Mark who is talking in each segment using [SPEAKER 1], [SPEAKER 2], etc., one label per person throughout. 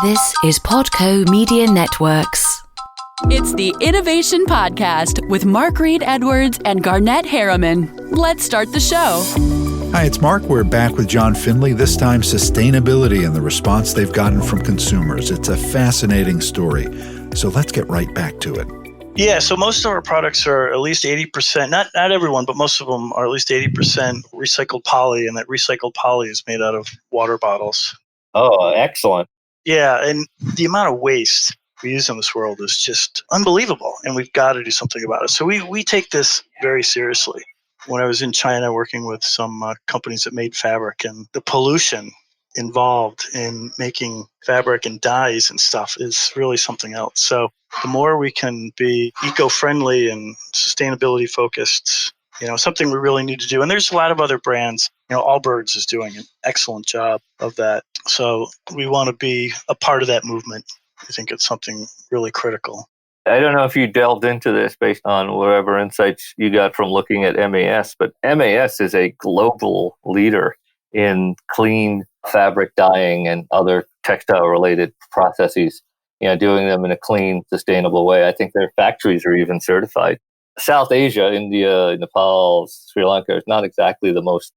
[SPEAKER 1] This is Podco Media Networks.
[SPEAKER 2] It's the Innovation Podcast with Mark Reed Edwards and Garnett Harriman. Let's start the show.
[SPEAKER 3] Hi, it's Mark. We're back with John Finley, this time sustainability and the response they've gotten from consumers. It's a fascinating story. So let's get right back to it.
[SPEAKER 4] Yeah, so most of our products are at least 80%, not everyone, but most of them are at least 80% recycled poly, and that recycled poly is made out of water bottles.
[SPEAKER 5] Oh, excellent.
[SPEAKER 4] Yeah, and the amount of waste we use in this world is just unbelievable, and we've got to do something about it. So we take this very seriously. When I was in China working with some companies that made fabric, and the pollution involved in making fabric and dyes and stuff is really something else. So the more we can be eco-friendly and sustainability focused, something we really need to do. And there's a lot of other brands. Allbirds is doing an excellent job of that. So we want to be a part of that movement. I think it's something really critical.
[SPEAKER 5] I don't know if you delved into this based on whatever insights you got from looking at MAS, but MAS is a global leader in clean fabric dyeing and other textile-related processes, doing them in a clean, sustainable way. I think their factories are even certified. South Asia, India, Nepal, Sri Lanka is not exactly the most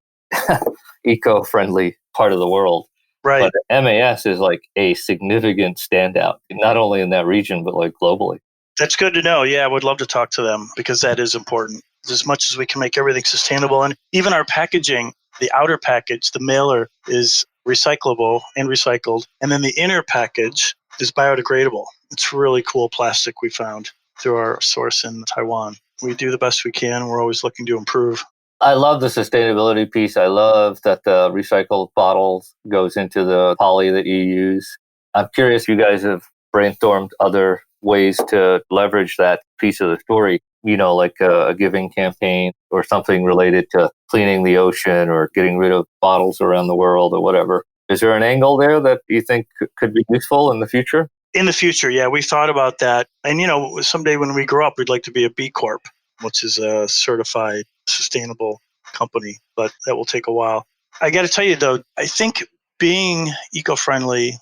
[SPEAKER 5] eco-friendly part of the world.
[SPEAKER 4] Right.
[SPEAKER 5] But MAS is like a significant standout, not only in that region, but like globally.
[SPEAKER 4] That's good to know. Yeah, I would love to talk to them because that is important. As much as we can make everything sustainable, and even our packaging, the outer package, the mailer is recyclable and recycled. And then the inner package is biodegradable. It's really cool plastic we found through our source in Taiwan. We do the best we can. We're always looking to improve.
[SPEAKER 5] I love the sustainability piece. I love that the recycled bottles goes into the poly that you use. I'm curious if you guys have brainstormed other ways to leverage that piece of the story, like a giving campaign or something related to cleaning the ocean or getting rid of bottles around the world or whatever. Is there an angle there that you think could be useful in the future?
[SPEAKER 4] In the future, yeah, we thought about that. And, someday when we grow up, we'd like to be a B Corp, which is a certified sustainable company, but that will take a while. I got to tell you, though, I think being eco-friendly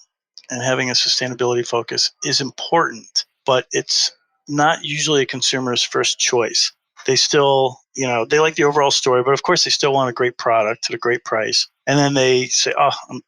[SPEAKER 4] and having a sustainability focus is important, but it's not usually a consumer's first choice. They still, they like the overall story, but of course they still want a great product at a great price. And then they say,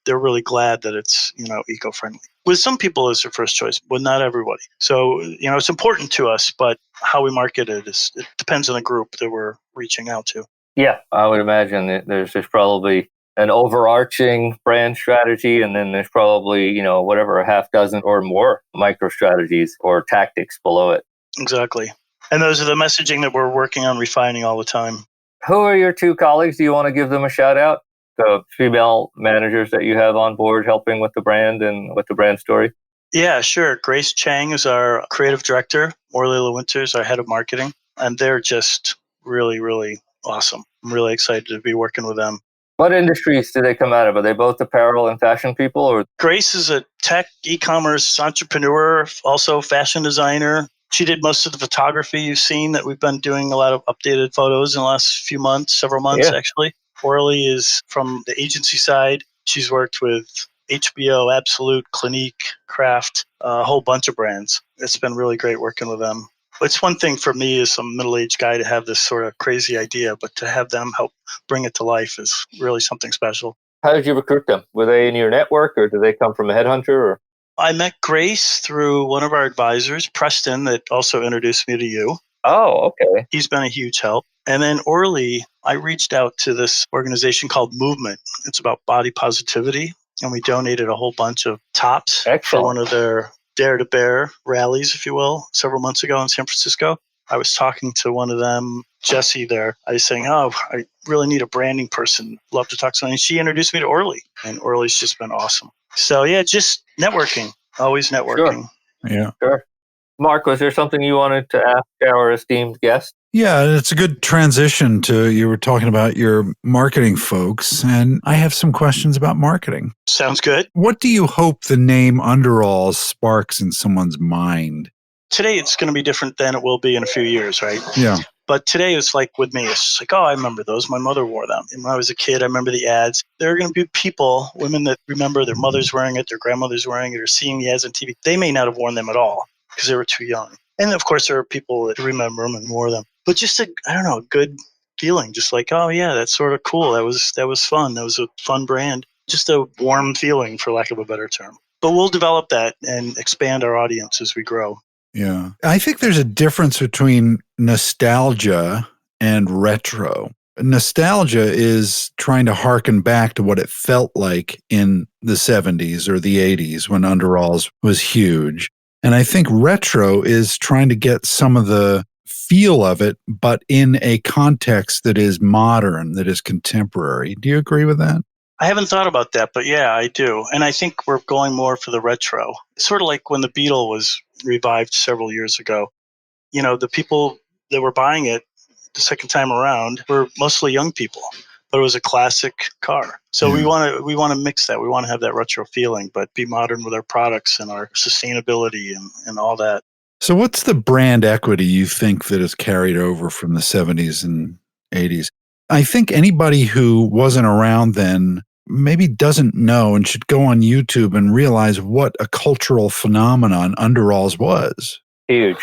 [SPEAKER 4] they're really glad that it's, eco-friendly. With some people, it's their first choice, but not everybody. So, it's important to us, but how we market it depends on the group that we're reaching out to.
[SPEAKER 5] Yeah, I would imagine that there's probably an overarching brand strategy, and then there's probably, a half dozen or more micro strategies or tactics below it.
[SPEAKER 4] Exactly. And those are the messaging that we're working on refining all the time.
[SPEAKER 5] Who are your two colleagues? Do you want to give them a shout out? The female managers that you have on board helping with the brand and with the brand story?
[SPEAKER 4] Yeah, sure. Grace Chang is our creative director. Orlila Winters, our head of marketing. And they're just really, really awesome. I'm really excited to be working with them.
[SPEAKER 5] What industries do they come out of? Are they both apparel and fashion people? Or
[SPEAKER 4] Grace is a tech e-commerce entrepreneur, also fashion designer. She did most of the photography you've seen that we've been doing a lot of updated photos in the last few months, several months actually. Orly is from the agency side. She's worked with HBO, Absolute, Clinique, Kraft, a whole bunch of brands. It's been really great working with them. It's one thing for me as some middle-aged guy to have this sort of crazy idea, but to have them help bring it to life is really something special.
[SPEAKER 5] How did you recruit them? Were they in your network or did they come from a headhunter? Or?
[SPEAKER 4] I met Grace through one of our advisors, Preston, that also introduced me to you.
[SPEAKER 5] Oh, okay.
[SPEAKER 4] He's been a huge help. And then Orly, I reached out to this organization called Movement. It's about body positivity. And we donated a whole bunch of tops for one of their Dare to Bear rallies, if you will, several months ago in San Francisco. I was talking to one of them, Jessie there. I was saying, I really need a branding person. Love to talk to someone. And she introduced me to Orly. And Orly's just been awesome. So yeah, just networking. Always networking.
[SPEAKER 3] Sure. Yeah.
[SPEAKER 5] Sure. Mark, was there something you wanted to ask our esteemed guest?
[SPEAKER 3] Yeah, it's a good transition to, you were talking about your marketing folks, and I have some questions about marketing.
[SPEAKER 4] Sounds good.
[SPEAKER 3] What do you hope the name Underalls sparks in someone's mind?
[SPEAKER 4] Today, it's going to be different than it will be in a few years, right?
[SPEAKER 3] Yeah.
[SPEAKER 4] But today it's like with me, it's just like, oh, I remember those. My mother wore them. And when I was a kid, I remember the ads. There are going to be people, women that remember their mothers wearing it, their grandmothers wearing it, or seeing the ads on TV. They may not have worn them at all because they were too young. And of course, there are people that remember them and wore them. But just a good feeling, just like, oh yeah, that's sort of cool. That was fun. That was a fun brand. Just a warm feeling, for lack of a better term. But we'll develop that and expand our audience as we grow.
[SPEAKER 3] Yeah. I think there's a difference between nostalgia and retro. Nostalgia is trying to harken back to what it felt like in the 70s or the 80s when Underalls was huge. And I think retro is trying to get some of the feel of it, but in a context that is modern, that is contemporary. Do you agree with that?
[SPEAKER 4] I haven't thought about that, but yeah, I do. And I think we're going more for the retro. It's sort of like when the Beetle was revived several years ago. The people that were buying it the second time around were mostly young people, but it was a classic car. So we want to mix that. We want to have that retro feeling, but be modern with our products and our sustainability and all that.
[SPEAKER 3] So what's the brand equity you think that is carried over from the 70s and 80s? I think anybody who wasn't around then maybe doesn't know and should go on YouTube and realize what a cultural phenomenon Underalls was.
[SPEAKER 5] Huge.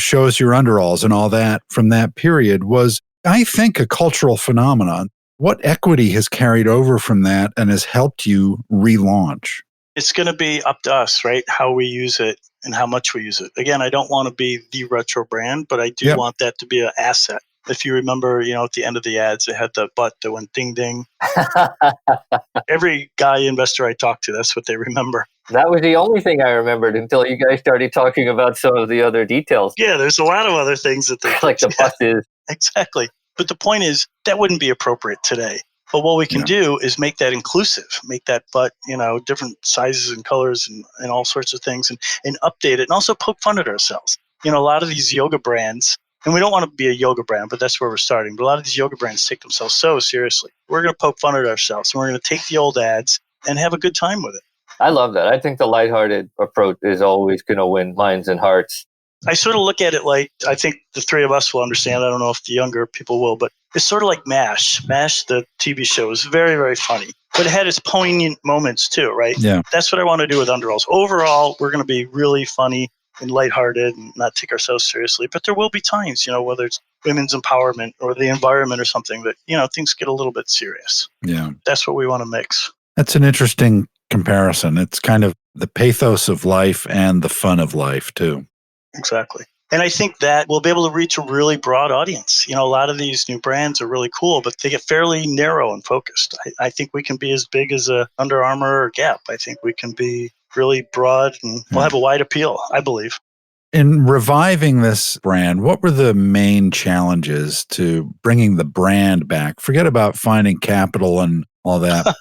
[SPEAKER 3] Shows your underalls and all that from that period was, I think, a cultural phenomenon. What equity has carried over from that and has helped you relaunch?
[SPEAKER 4] It's going to be up to us, right? How we use it and how much we use it. Again, I don't want to be the retro brand, but I do want that to be an asset. If you remember, at the end of the ads, it had the butt that went ding, ding. Every guy investor I talked to, that's what they remember.
[SPEAKER 5] That was the only thing I remembered until you guys started talking about some of the other details.
[SPEAKER 4] Yeah, there's a lot of other things that they
[SPEAKER 5] like the buses.
[SPEAKER 4] Exactly. But the point is, that wouldn't be appropriate today. But what we can do is make that inclusive, make that butt, different sizes and colors and all sorts of things and update it and also poke fun at ourselves. A lot of these yoga brands, and we don't want to be a yoga brand, but that's where we're starting. But a lot of these yoga brands take themselves so seriously. We're going to poke fun at ourselves and we're going to take the old ads and have a good time with it.
[SPEAKER 5] I love that. I think the lighthearted approach is always going to win minds and hearts.
[SPEAKER 4] I sort of look at it like, I think the three of us will understand. I don't know if the younger people will, but it's sort of like MASH. MASH, the TV show, is very, very funny. But it had its poignant moments too, right?
[SPEAKER 3] Yeah.
[SPEAKER 4] That's what I want to do with Underalls. Overall, we're going to be really funny and lighthearted and not take ourselves seriously. But there will be times, whether it's women's empowerment or the environment or something that, things get a little bit serious.
[SPEAKER 3] Yeah.
[SPEAKER 4] That's what we want to mix.
[SPEAKER 3] That's an interesting comparison. It's kind of the pathos of life and the fun of life too.
[SPEAKER 4] Exactly. And I think that we'll be able to reach a really broad audience. A lot of these new brands are really cool, but they get fairly narrow and focused. I think we can be as big as a Under Armour or Gap. I think we can be really broad and we'll have a wide appeal, I believe.
[SPEAKER 3] In reviving this brand, what were the main challenges to bringing the brand back? Forget about finding capital and all that.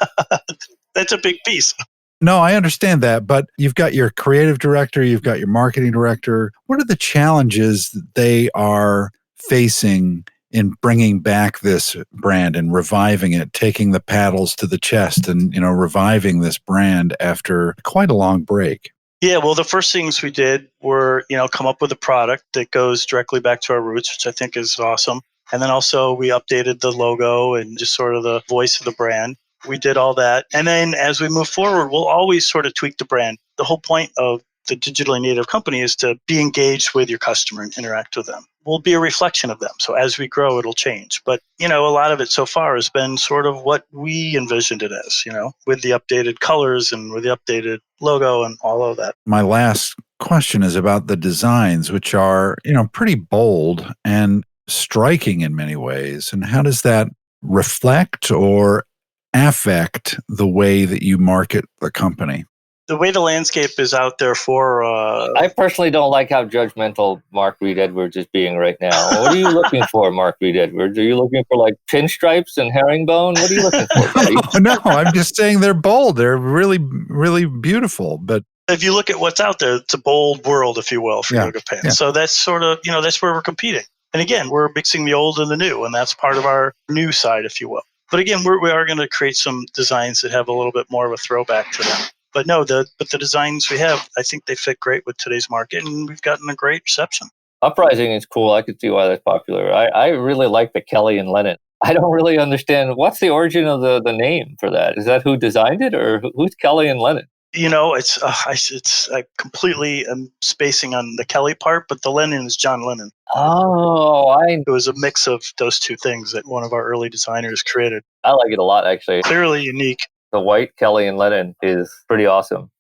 [SPEAKER 4] That's a big piece.
[SPEAKER 3] No, I understand that, but you've got your creative director, you've got your marketing director. What are the challenges that they are facing in bringing back this brand and reviving it, taking the paddles to the chest and, reviving this brand after quite a long break?
[SPEAKER 4] Yeah, well, the first things we did were, come up with a product that goes directly back to our roots, which I think is awesome. And then also we updated the logo and just sort of the voice of the brand. We did all that. And then as we move forward, we'll always sort of tweak the brand. The whole point of the digitally native company is to be engaged with your customer and interact with them. We'll be a reflection of them. So as we grow, it'll change. But, a lot of it so far has been sort of what we envisioned it as, with the updated colors and with the updated logo and all of that.
[SPEAKER 3] My last question is about the designs, which are, pretty bold and striking in many ways. And how does that reflect or affect the way that you market the company?
[SPEAKER 4] The way the landscape is out there for...
[SPEAKER 5] I personally don't like how judgmental Mark Reed Edwards is being right now. What are you looking for, Mark Reed Edwards? Are you looking for like pinstripes and herringbone? What are you looking for, buddy?
[SPEAKER 3] No, I'm just saying they're bold. They're really, really beautiful. But
[SPEAKER 4] if you look at what's out there, it's a bold world, if you will, for yoga pants. Yeah. So that's sort of, that's where we're competing. And again, we're mixing the old and the new, and that's part of our new side, if you will. But again, we are going to create some designs that have a little bit more of a throwback to them. But no, the designs we have, I think they fit great with today's market, and we've gotten a great reception.
[SPEAKER 5] Uprising is cool. I could see why that's popular. I really like the Kelly and Lennon. I don't really understand what's the origin of the name for that. Is that who designed it, or who's Kelly and Lennon?
[SPEAKER 4] I completely am spacing on the Kelly part, but the Lennon is John Lennon.
[SPEAKER 5] Oh,
[SPEAKER 4] It was a mix of those two things that one of our early designers created.
[SPEAKER 5] I like it a lot, actually.
[SPEAKER 4] Clearly unique.
[SPEAKER 5] The white Kelly and Lennon is pretty awesome,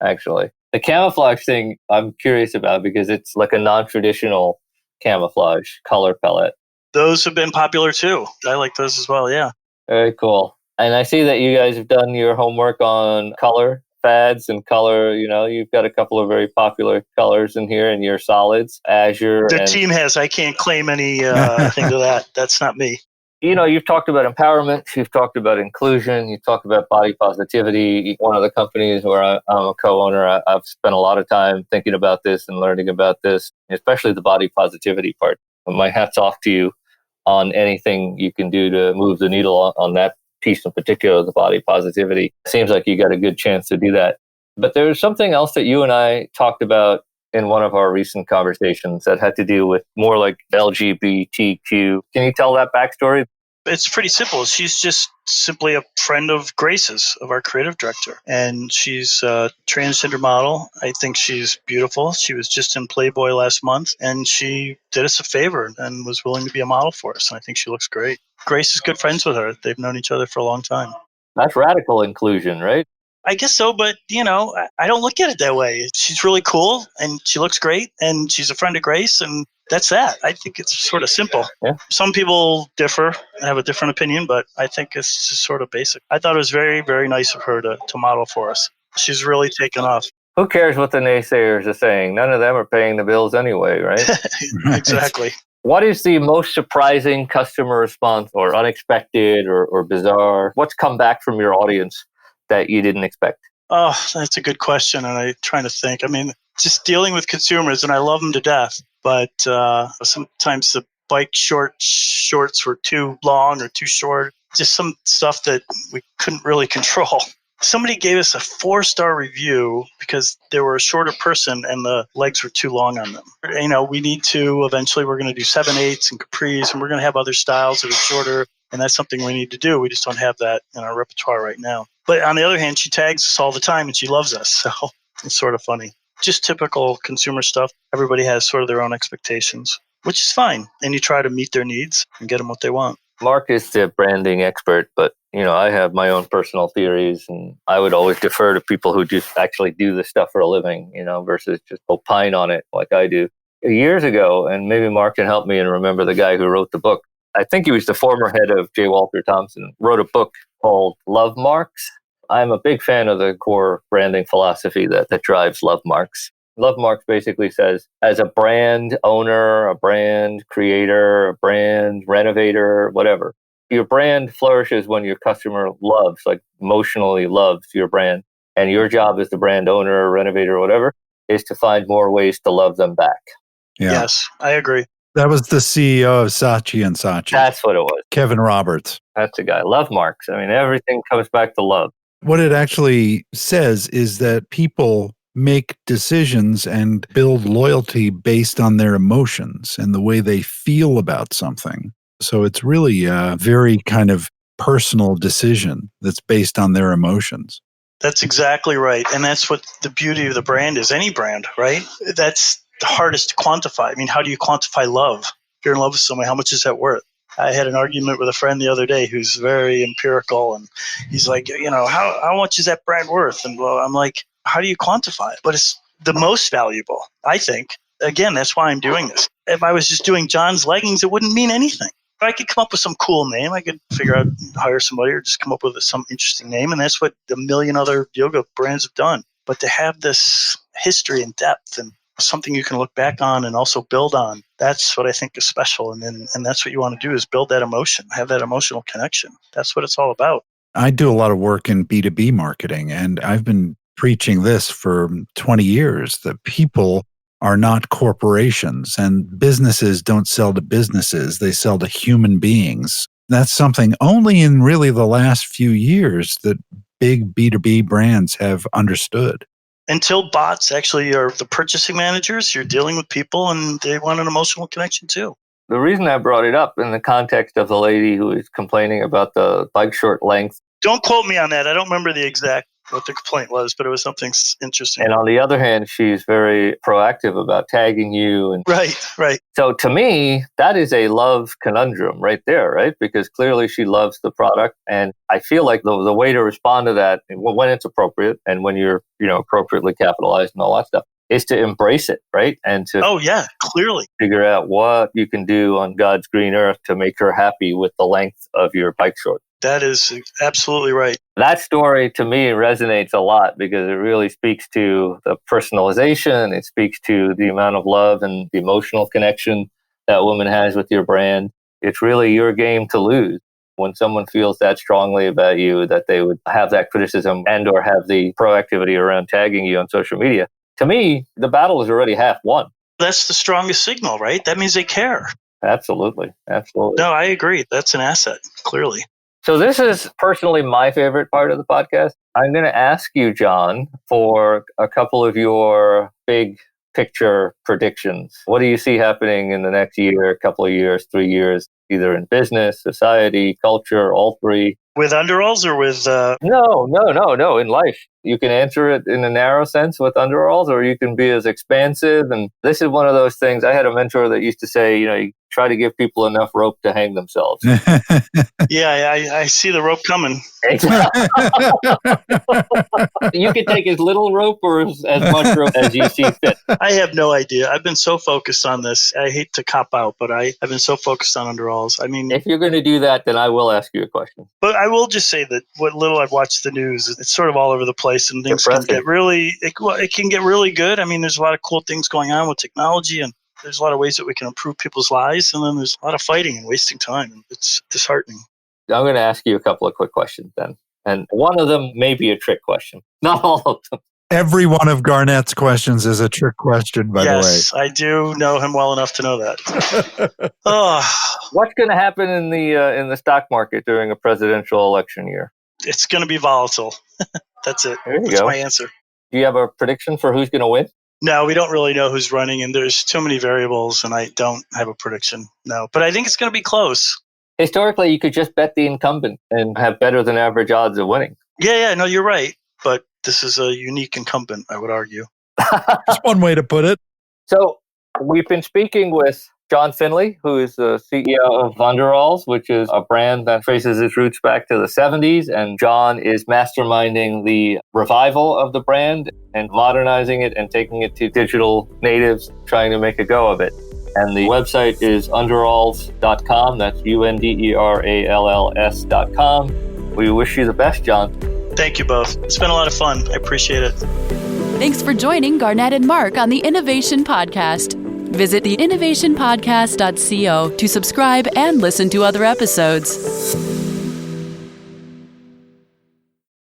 [SPEAKER 5] actually. The camouflage thing I'm curious about because it's like a non-traditional camouflage color palette.
[SPEAKER 4] Those have been popular too. I like those as well, yeah.
[SPEAKER 5] Very cool. And I see that you guys have done your homework on color fads and color. You've got a couple of very popular colors in here in your solids, azure.
[SPEAKER 4] The team has. I can't claim any thing to that. That's not me.
[SPEAKER 5] You've talked about empowerment, you've talked about inclusion, you've talked about body positivity. One of the companies where I'm a co-owner, I've spent a lot of time thinking about this and learning about this, especially the body positivity part. My hat's off to you on anything you can do to move the needle on that piece in particular, the body positivity. Seems like you got a good chance to do that. But there's something else that you and I talked about in one of our recent conversations that had to do with more like LGBTQ. Can you tell that backstory?
[SPEAKER 4] It's pretty simple. She's just simply a friend of Grace's, of our creative director. And she's a transgender model. I think she's beautiful. She was just in Playboy last month, and she did us a favor and was willing to be a model for us. And I think she looks great. Grace is good friends with her. They've known each other for a long time.
[SPEAKER 5] That's radical inclusion, right?
[SPEAKER 4] I guess so, but I don't look at it that way. She's really cool and she looks great and she's a friend of Grace, and that's that. I think it's sort of simple.
[SPEAKER 5] Yeah.
[SPEAKER 4] Some people differ, have a different opinion, but I think it's just sort of basic. I thought it was very, very nice of her to model for us. She's really taken off.
[SPEAKER 5] Who cares what the naysayers are saying? None of them are paying the bills anyway, right?
[SPEAKER 4] Exactly.
[SPEAKER 5] What is the most surprising customer response, or unexpected or bizarre? What's come back from your audience that you didn't expect?
[SPEAKER 4] Oh, that's a good question. And I'm trying to think. I mean, just dealing with consumers, and I love them to death, but sometimes the bike shorts were too long or too short. Just some stuff that we couldn't really control. Somebody gave us a 4-star review because they were a shorter person and the legs were too long on them. We need to, eventually we're going to do 7/8s and capris, and we're going to have other styles that are shorter. And that's something we need to do. We just don't have that in our repertoire right now. But on the other hand, she tags us all the time and she loves us. So it's sort of funny. Just typical consumer stuff. Everybody has sort of their own expectations, which is fine. And you try to meet their needs and get them what they want.
[SPEAKER 5] Mark is the branding expert, but I have my own personal theories, and I would always defer to people who just actually do this stuff for a living, versus just opine on it like I do. Years ago, and maybe Mark can help me and remember the guy who wrote the book. I think he was the former head of J. Walter Thompson, wrote a book called Love Marks. I'm a big fan of the core branding philosophy that drives Love Marks. Love Marks basically says, as a brand owner, a brand creator, a brand renovator, whatever, your brand flourishes when your customer loves, like emotionally loves your brand. And your job as the brand owner, renovator, whatever, is to find more ways to love them back.
[SPEAKER 3] Yeah.
[SPEAKER 4] Yes, I agree.
[SPEAKER 3] That was the CEO of Saatchi & Saatchi.
[SPEAKER 5] That's what it was.
[SPEAKER 3] Kevin Roberts.
[SPEAKER 5] That's the guy. Love Marks. I mean, everything comes back to love.
[SPEAKER 3] What it actually says is that people make decisions and build loyalty based on their emotions and the way they feel about something. So it's really a very kind of personal decision that's based on their emotions.
[SPEAKER 4] That's exactly right. And that's what the beauty of the brand is. Any brand, right? That's the hardest to quantify. I mean, how do you quantify love? If you're in love with someone, how much is that worth? I had an argument with a friend the other day who's very empirical, and he's like, how much is that brand worth? And well, I'm like, how do you quantify it? But it's the most valuable, I think. Again, that's why I'm doing this. If I was just doing John's leggings, it wouldn't mean anything. I could come up with some cool name. I could figure out, hire somebody, or just come up with some interesting name. And that's what a million other yoga brands have done. But to have this history and depth and something you can look back on and also build on, that's what I think is special. And that's what you want to do, is build that emotion, have that emotional connection. That's what it's all about.
[SPEAKER 3] I do a lot of work in B2B marketing, and I've been preaching this for 20 years, that people are not corporations, and businesses don't sell to businesses. They sell to human beings. That's something only in really the last few years that big B2B brands have understood.
[SPEAKER 4] Until bots actually are the purchasing managers, you're dealing with people and they want an emotional connection too.
[SPEAKER 5] The reason I brought it up in the context of the lady who is complaining about the bike short length.
[SPEAKER 4] Don't quote me on that. I don't remember what the complaint was, but it was something interesting.
[SPEAKER 5] And on the other hand, she's very proactive about tagging you. And
[SPEAKER 4] Right.
[SPEAKER 5] So to me, that is a love conundrum right there, right? Because clearly she loves the product. And I feel like the way to respond to that, when it's appropriate and when you're, appropriately capitalized and all that stuff, is to embrace it, right? And to
[SPEAKER 4] clearly
[SPEAKER 5] figure out what you can do on God's green earth to make her happy with the length of your bike short.
[SPEAKER 4] That is absolutely right.
[SPEAKER 5] That story to me resonates a lot because it really speaks to the personalization. It speaks to the amount of love and the emotional connection that woman has with your brand. It's really your game to lose. When someone feels that strongly about you, that they would have that criticism and or have the proactivity around tagging you on social media. To me, the battle is already half won.
[SPEAKER 4] That's the strongest signal, right? That means they care.
[SPEAKER 5] Absolutely.
[SPEAKER 4] No, I agree. That's an asset, clearly.
[SPEAKER 5] So this is personally my favorite part of the podcast. I'm going to ask you, John, for a couple of your big picture predictions. What do you see happening in the next year, couple of years, 3 years, either in business, society, culture, all three?
[SPEAKER 4] With Underalls or with...
[SPEAKER 5] No, in life. You can answer it in a narrow sense with Underalls, or you can be as expansive. And this is one of those things. I had a mentor that used to say, you try to give people enough rope to hang themselves.
[SPEAKER 4] Yeah, I see the rope coming.
[SPEAKER 5] You can take as little rope or as much rope as you see fit.
[SPEAKER 4] I have no idea. I've been so focused on this. I hate to cop out, but I've been so focused on Underalls. I mean,
[SPEAKER 5] if you're going to do that, then I will ask you a question.
[SPEAKER 4] But I will just say that what little I've watched the news, it's sort of all over the place, and things can get it can get really good. I mean, there's a lot of cool things going on with technology, and there's a lot of ways that we can improve people's lives, and then there's a lot of fighting and wasting time, and it's disheartening.
[SPEAKER 5] I'm going to ask you a couple of quick questions then. And one of them may be a trick question. Not all of them.
[SPEAKER 3] Every one of Garnett's questions is a trick question, by the way.
[SPEAKER 4] Yes, I do know him well enough to know that.
[SPEAKER 5] What's going to happen in the stock market during a presidential election year?
[SPEAKER 4] It's going to be volatile. That's it. That's my answer.
[SPEAKER 5] Do you have a prediction for who's going to win?
[SPEAKER 4] No, we don't really know who's running, and there's too many variables, and I don't have a prediction. No, but I think it's going to be close.
[SPEAKER 5] Historically, you could just bet the incumbent and have better than average odds of winning.
[SPEAKER 4] Yeah, no, you're right. But this is a unique incumbent, I would argue.
[SPEAKER 3] That's one way to put it.
[SPEAKER 5] So we've been speaking with John Finley, who is the CEO of Underalls, which is a brand that traces its roots back to the 70s. And John is masterminding the revival of the brand and modernizing it and taking it to digital natives, trying to make a go of it. And the website is underalls.com. That's underalls.com. We wish you the best, John.
[SPEAKER 4] Thank you both. It's been a lot of fun. I appreciate it.
[SPEAKER 2] Thanks for joining Garnett and Mark on the Innovation Podcast. Visit theinnovationpodcast.co to subscribe and listen to other episodes.